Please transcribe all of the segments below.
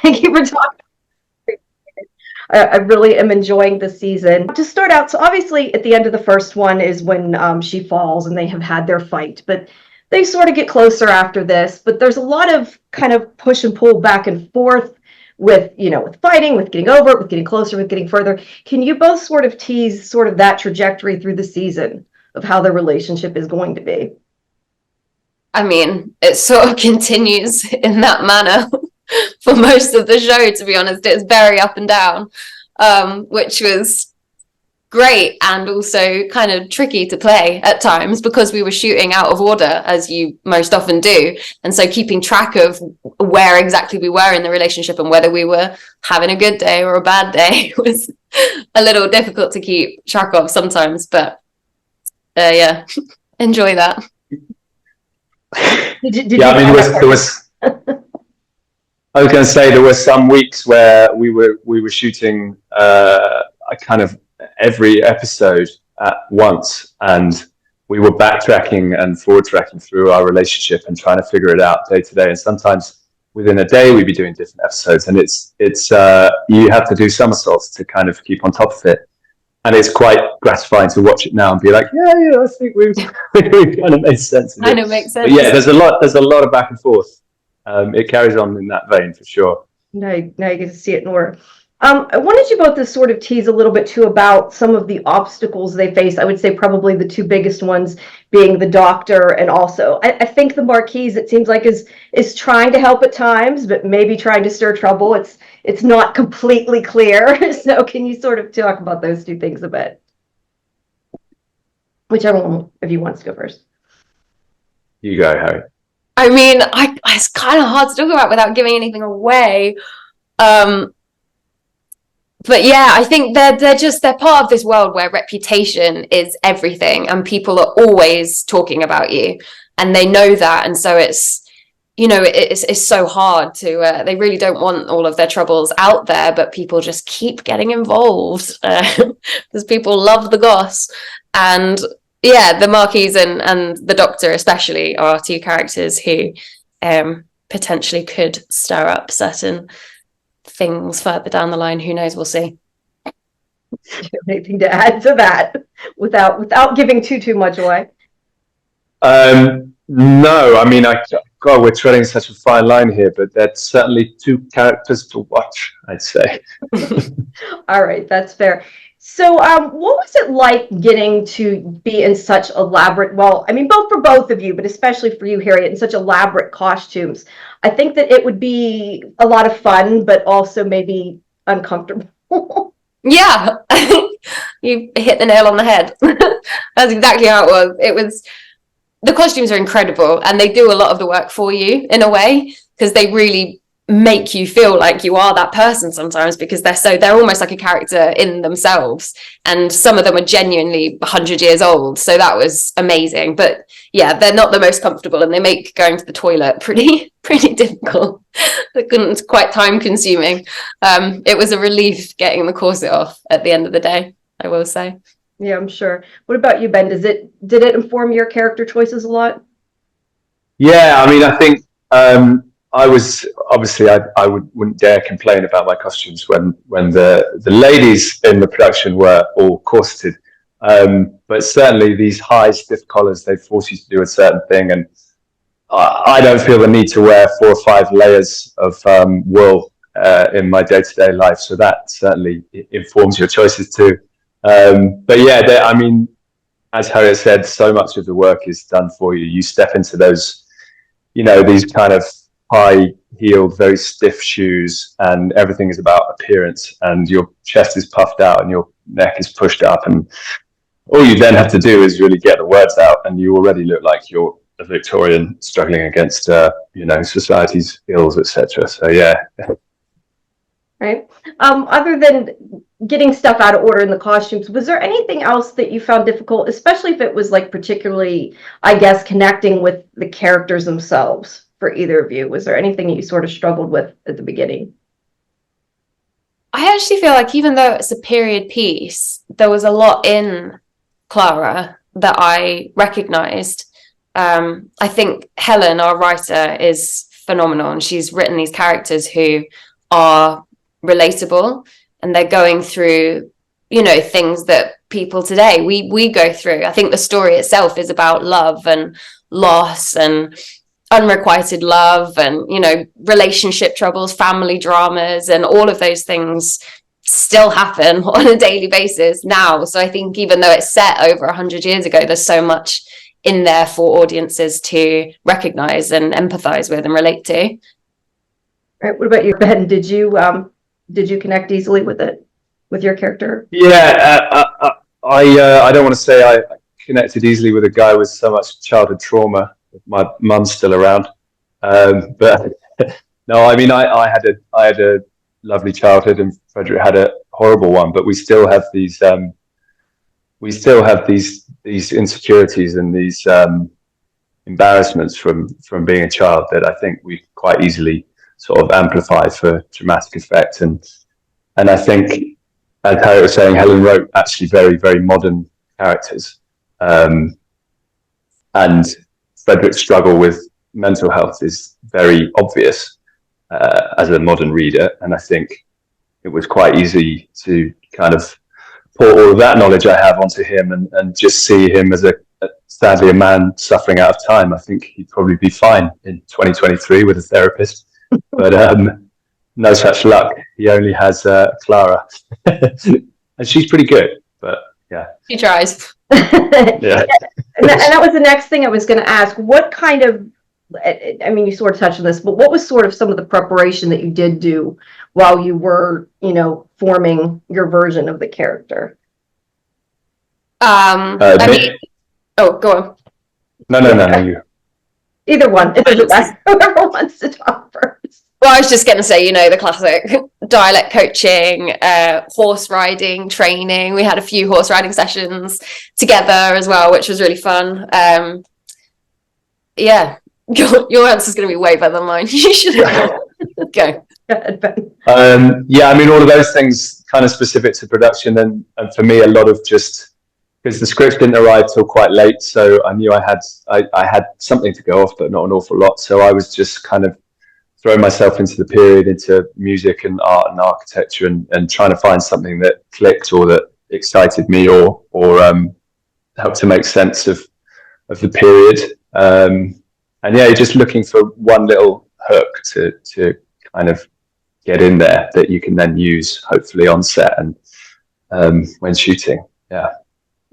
Thank you for talking. I really am enjoying the season. To start out, so obviously at the end of the first one is when she falls and they have had their fight, but they sort of get closer after this. But there's a lot of kind of push and pull back and forth with, with fighting, with getting over it, with getting closer, with getting further. Can you both sort of tease sort of that trajectory through the season of how the relationship is going to be? I mean, it sort of continues in that manner for most of the show, to be honest. It's very up and down, which was great and also kind of tricky to play at times because we were shooting out of order, as you most often do. And so keeping track of where exactly we were in the relationship and whether we were having a good day or a bad day was a little difficult to keep track of sometimes. But yeah, enjoy that. Yeah, I mean, there was I was going to say there were some weeks where we were shooting a kind of every episode at once, and we were backtracking and forward tracking through our relationship and trying to figure it out day to day. And sometimes within a day we'd be doing different episodes, and it's you have to do somersaults to kind of keep on top of it. And it's quite gratifying to watch it now and be like, yeah, I think we've kind of made sense of it. Kind of makes sense. But yeah, there's a lot of back and forth. It carries on in that vein for sure. Now you get to see it more. I wanted you both to sort of tease a little bit too about some of the obstacles they face. I would say probably the two biggest ones being the doctor, and also I think the Marquise, it seems like, is trying to help at times, but maybe trying to stir trouble. It's not completely clear. So can you sort of talk about those two things a bit? Whichever one of you wants to go first. You go, Harry. I mean, it's kind of hard to talk about without giving anything away. But yeah, I think they're part of this world where reputation is everything and people are always talking about you and they know that. And so it's so hard to, they really don't want all of their troubles out there, but people just keep getting involved because people love the goss. And yeah, the Marquise and the Doctor especially are two characters who potentially could stir up certain things further down the line. Who knows? We'll see. Anything to add to that without giving too much away? No, I mean, God, we're treading such a fine line here, but that's certainly two characters to watch, I'd say. All right, that's fair. So what was it like getting to be in such elaborate, well, I mean, for both of you, but especially for you, Harriet, in such elaborate costumes? I think that it would be a lot of fun, but also maybe uncomfortable. Yeah, you hit the nail on the head. That's exactly how it was. The costumes are incredible and they do a lot of the work for you in a way, because they really make you feel like you are that person sometimes, because they're almost like a character in themselves, and some of them are genuinely 100 years old, so that was amazing. But yeah, they're not the most comfortable and they make going to the toilet pretty difficult. Quite time consuming. It was a relief getting the corset off at the end of the day, I will say. Yeah, I'm sure. What about you, Ben? Did it inform your character choices a lot? Yeah, I mean, I think I was obviously I wouldn't dare complain about my costumes when the ladies in the production were all corseted, but certainly these high stiff collars, they force you to do a certain thing, and I don't feel the need to wear 4 or 5 layers of wool in my day-to-day life, so that certainly informs your choices too. But yeah, I mean, as Harriet said, so much of the work is done for you. You step into those, these kind of high-heeled, very stiff shoes, and everything is about appearance, and your chest is puffed out and your neck is pushed up, and all you then have to do is really get the words out, and you already look like you're a Victorian struggling against, society's ills, etc. So yeah. Right. Other than getting stuff out of order in the costumes, was there anything else that you found difficult, especially if it was like particularly, I guess, connecting with the characters themselves for either of you? Was there anything you sort of struggled with at the beginning? I actually feel like even though it's a period piece, there was a lot in Clara that I recognized. I think Helen, our writer, is phenomenal, and she's written these characters who are relatable, and they're going through, things that people today we go through. I think the story itself is about love and loss and unrequited love and, relationship troubles, family dramas, and all of those things still happen on a daily basis now. So I think even though it's set over 100 years ago, there's so much in there for audiences to recognize and empathize with and relate to. All right. What about you, Ben? Did you connect easily with it, with your character? Yeah, I don't want to say I connected easily with a guy with so much childhood trauma. My mum's still around, but no, I mean, I had a lovely childhood, and Frederick had a horrible one. But we still have these insecurities and these embarrassments from being a child that I think we quite easily sort of amplify for dramatic effect. And I think, as Harriet was saying, Helen wrote actually very, very modern characters, and Frederick's struggle with mental health is very obvious as a modern reader, and I think it was quite easy to kind of pour all of that knowledge I have onto him and just see him as sadly a man suffering out of time. I think he'd probably be fine in 2023 with a therapist, but no such luck. He only has Clara, and she's pretty good, but yeah. She tries. Yeah. And that was the next thing I was going to ask. What kind of, I mean, you sort of touched on this, but what was sort of some of the preparation that you did do while you were, forming your version of the character? I mean, oh, go on. No, you. Either one. It doesn't matter. Whoever wants to talk first. Well, I was just going to say, the classic dialect coaching, horse riding training. We had a few horse riding sessions together as well, which was really fun. Yeah, your answer's going to be way better than mine. You should go. Go ahead, Ben. Yeah, I mean, all of those things kind of specific to production, and for me, a lot of just because the scripts didn't arrive till quite late, so I knew I had something to go off, but not an awful lot. So I was just kind of throwing myself into the period, into music and art and architecture, and trying to find something that clicked or that excited me or helped to make sense of the period. And yeah, you're just looking for one little hook to kind of get in there that you can then use hopefully on set and when shooting. Yeah.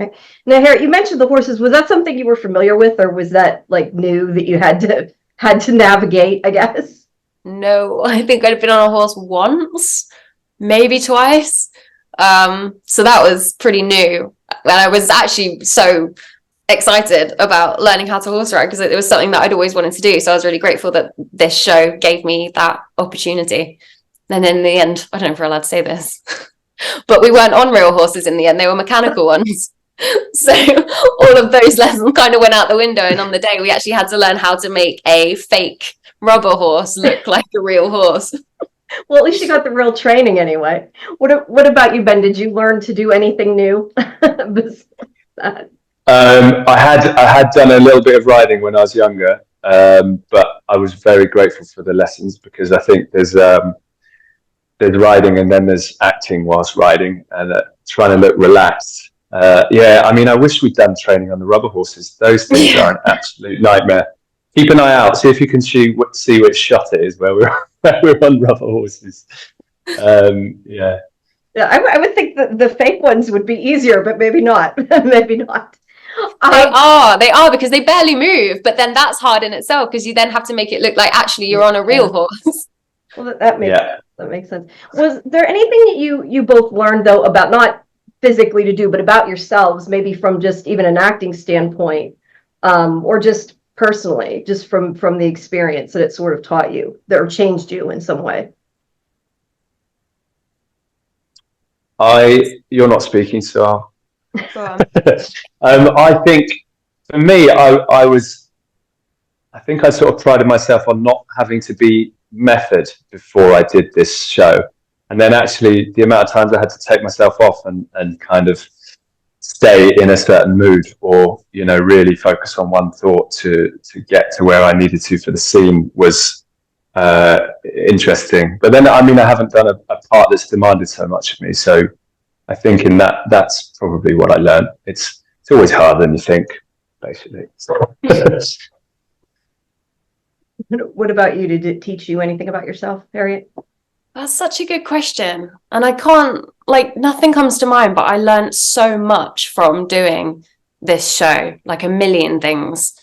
Okay. Now, Harriet, you mentioned the horses. Was that something you were familiar with, or was that like new that you had to navigate, I guess? No, I think I'd been on a horse once, maybe twice. So that was pretty new. And I was actually so excited about learning how to horse ride because it was something that I'd always wanted to do. So I was really grateful that this show gave me that opportunity. And in the end, I don't know if we're allowed to say this, but we weren't on real horses in the end. They were mechanical ones. So all of those lessons kind of went out the window. And on the day, we actually had to learn how to make a fake rubber horse look like a real horse. Well, at least you got the real training anyway. What about you, Ben? Did you learn to do anything new besides that? I had done a little bit of riding when I was younger, but I was very grateful for the lessons because I think there's riding and then there's acting whilst riding and trying to look relaxed. Yeah, I mean, I wish we'd done training on the rubber horses. Those things are an absolute nightmare. Keep an eye out, see if you can see which shot it is where we're on rubber horses. Yeah. Yeah, I would think that the fake ones would be easier, but maybe not. Maybe not. They are because they barely move, but then that's hard in itself because you then have to make it look like actually you're on a real horse. Well, that makes sense. Was there anything that you both learned though about not physically to do, but about yourselves, maybe from just even an acting standpoint, or just personally, just from the experience that it sort of taught you, that or changed you in some way? You're not speaking, so I think for me, I think I sort of prided myself on not having to be method before I did this show. And then actually the amount of times I had to take myself off and kind of stay in a certain mood or, really focus on one thought to get to where I needed to for the scene was interesting. But then, I mean, I haven't done a part that's demanded so much of me. So I think in that's probably what I learned. It's always harder than you think, basically. What about you? Did it teach you anything about yourself, Harriet? That's such a good question. And I can't, like, nothing comes to mind, but I learned so much from doing this show, like a million things.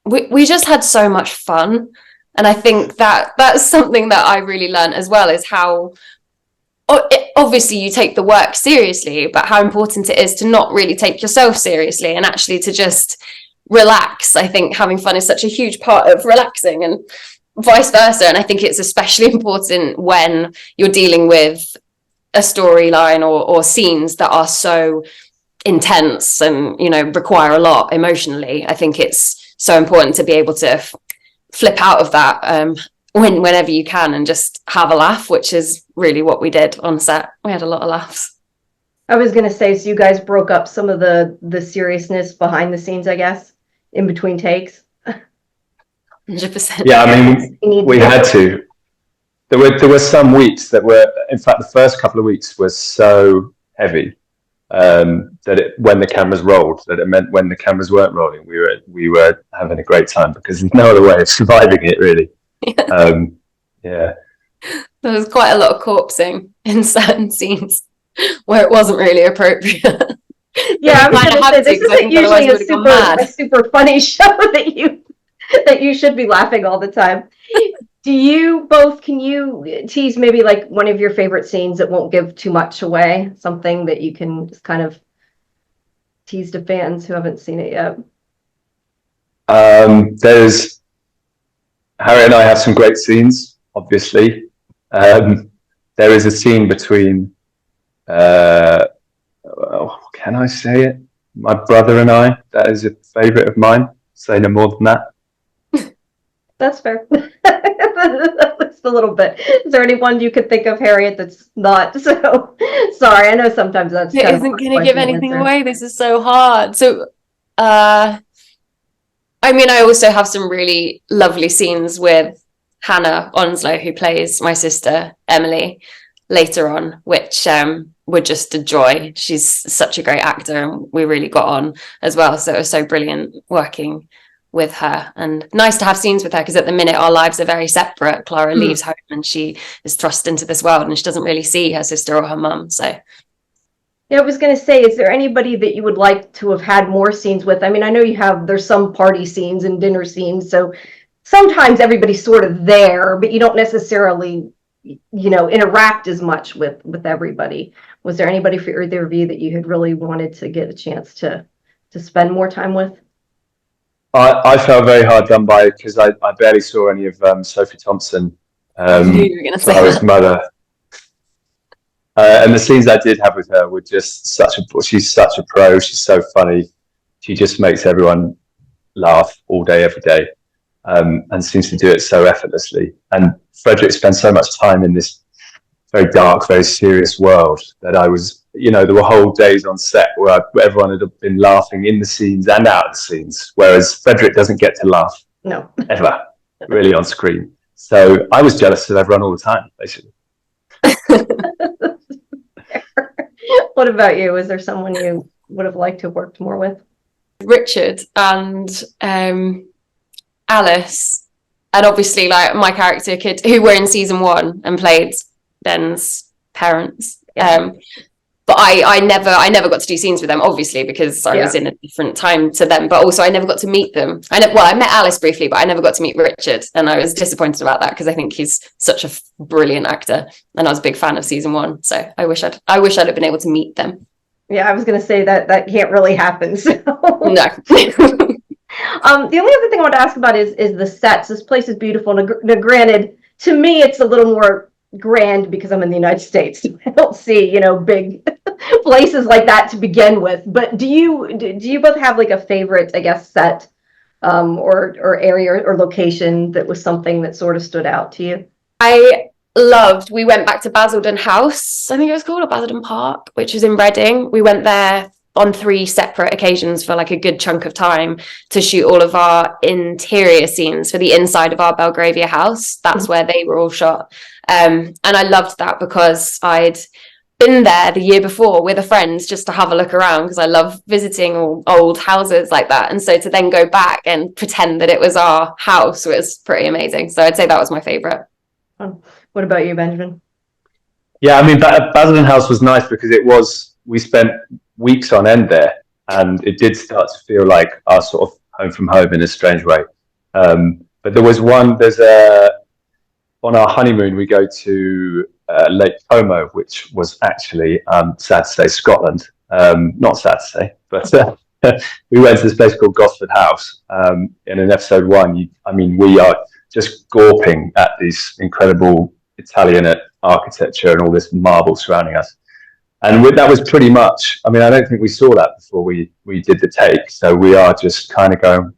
We just had so much fun. And I think that's something that I really learned as well, is how obviously you take the work seriously, but how important it is to not really take yourself seriously and actually to just relax. I think having fun is such a huge part of relaxing, and vice versa. And I think it's especially important when you're dealing with a storyline or scenes that are so intense and, you know, require a lot emotionally. I think it's so important to be able to flip out of that whenever you can and just have a laugh, which is really what we did on set. We had a lot of laughs. I was going to say, so you guys broke up some of the seriousness behind the scenes, I guess, in between takes. 100%. Yeah, I mean, we had to. There were some weeks that were, in fact, the first couple of weeks were so heavy that when the cameras rolled, that it meant when the cameras weren't rolling, we were having a great time, because there's no other way of surviving it, really. Yeah. There was quite a lot of corpsing in certain scenes where it wasn't really appropriate. Yeah, I was going to say, this isn't usually a super funny show that you should be laughing all the time. Can you tease maybe like one of your favorite scenes that won't give too much away? Something that you can just kind of tease to fans who haven't seen it yet. There's Harry and I have some great scenes, obviously. There is a scene between, can I say it? My brother and I. That is a favourite of mine. Say no more than that. That's fair. Just a little bit. Is there anyone you could think of, Harriet, that's not so? Sorry, I know sometimes that's. It isn't going to give anything away. This is so hard. So, I mean, I also have some really lovely scenes with Hannah Onslow, who plays my sister Emily, later on, which were just a joy. She's such a great actor, and we really got on as well. So it was so brilliant working with her, and nice to have scenes with her, because at the minute our lives are very separate. Clara leaves home and she is thrust into this world, and she doesn't really see her sister or her mum. So yeah, I was going to say, is there anybody that you would like to have had more scenes with? I mean, I know there's some party scenes and dinner scenes, so sometimes everybody's sort of there, but you don't necessarily, interact as much with everybody. Was there anybody for either of you that you had really wanted to get a chance to spend more time with? I felt very hard done by, because I barely saw any of Sophie Thompson, Clara's mother. And the scenes I did have with her were just she's such a pro. She's so funny. She just makes everyone laugh all day, every day, and seems to do it so effortlessly. And Frederick spent so much time in this very dark, very serious world that I was, there were whole days on set where everyone had been laughing in the scenes and out of the scenes, whereas Frederick doesn't get to laugh ever, really, on screen. So I was jealous of everyone all the time, basically. What about you? Is there someone you would have liked to have worked more with? Richard and Alice, and obviously like my character Kid, who were in season 1 and played Ben's parents. But I never got to do scenes with them, obviously, because I was in a different time to them. But also I never got to meet them. I met Alice briefly, but I never got to meet Richard, and I was disappointed about that, because I think he's such a brilliant actor, and I was a big fan of season 1. So I wish I'd have been able to meet them. Yeah, I was going to say that can't really happen. So. No. The only other thing I want to ask about is the sets. This place is beautiful. Now, granted, to me, it's a little more grand because I'm in the United States. I don't see, big places like that to begin with. But do you both have like a favorite, I guess, set or area or location that was something that sort of stood out to you? We went back to Basildon House, I think it was called, or Basildon Park, which was in Reading. We went there on 3 separate occasions for like a good chunk of time to shoot all of our interior scenes for the inside of our Belgravia house. That's where they were all shot. And I loved that because I'd been there the year before with a friend just to have a look around, because I love visiting old houses like that. And so to then go back and pretend that it was our house was pretty amazing. So I'd say that was my favorite. What about you, Benjamin? Yeah, I mean, Basildon House was nice because we spent weeks on end there, and it did start to feel like our sort of home from home in a strange way. But on our honeymoon, we go to Lake Como, which was actually, sad to say, Scotland. Not sad to say, but we went to this place called Gosford House. And in episode 1, we are just gawping at these incredible Italian architecture and all this marble surrounding us. And that was pretty much, I don't think we saw that before we did the take. So we are just kind of going,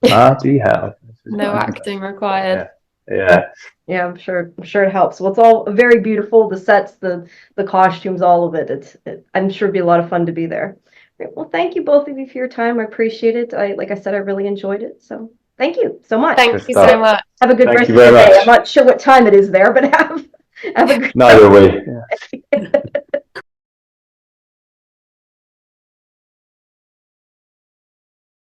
bloody hell. No acting required. Yeah. Yeah, I'm sure it helps. Well, it's all very beautiful. The sets, the costumes, all of it. I'm sure it'd be a lot of fun to be there. Great. Well, thank you both of you for your time. I appreciate it. Like I said, I really enjoyed it. So thank you so much. Thank you so much. Have a good rest of the day. I'm not sure what time it is there, but have a good Neither are we. Yeah.